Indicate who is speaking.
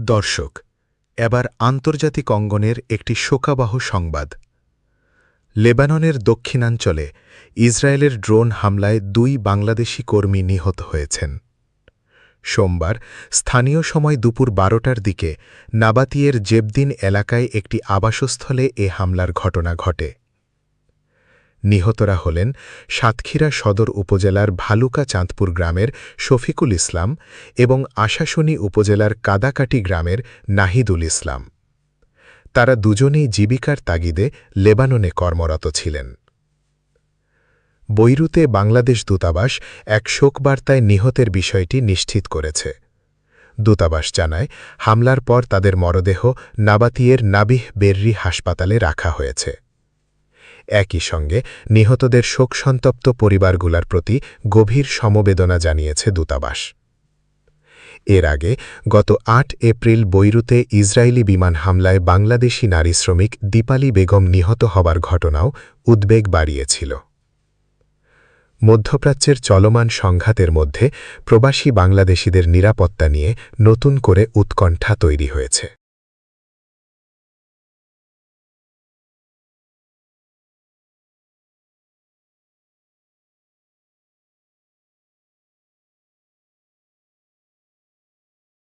Speaker 1: দর্শক, এবার আন্তর্জাতিক অঙ্গনের একটি শোকাবহ সংবাদ। লেবাননের দক্ষিণাঞ্চলে ইসরায়েলের ড্রোন হামলায় ২ বাংলাদেশি কর্মী নিহত হয়েছেন। সোমবার স্থানীয় সময় দুপুর ১২টার দিকে নাবাতিয়ের জেবদিন এলাকায় একটি আবাসস্থলে এ হামলার ঘটনা ঘটে। নিহতরা হলেন সাতক্ষীরা সদর উপজেলার ভালুকা চাঁদপুর গ্রামের শফিকুল ইসলাম এবং আশাশুনি উপজেলার কাদাকাটি গ্রামের নাহিদুল ইসলাম। তারা দুজনেই জীবিকার তাগিদে লেবাননে কর্মরত ছিলেন। বৈরুতে বাংলাদেশ দূতাবাস এক শোকবার্তায় নিহতের বিষয়টি নিশ্চিত করেছে। দূতাবাস জানায়, হামলার পর তাদের মরদেহ নাবাতিয়ের নাবিহ বেররি হাসপাতালে রাখা হয়েছে। একই সঙ্গে নিহতদের শোকসন্তপ্ত পরিবারগুলোর প্রতি গভীর সমবেদনা জানিয়েছে দূতাবাস। এর আগে গত ৮ এপ্রিল বৈরুতে ইসরায়েলি বিমান হামলায় বাংলাদেশি নারী শ্রমিক দীপালি বেগম নিহত হবার ঘটনাও উদ্বেগ বাড়িয়েছিল। মধ্যপ্রাচ্যের চলমান সংঘাতের মধ্যে প্রবাসী বাংলাদেশিদের নিরাপত্তা নিয়ে নতুন করে উৎকণ্ঠা তৈরি হয়েছে।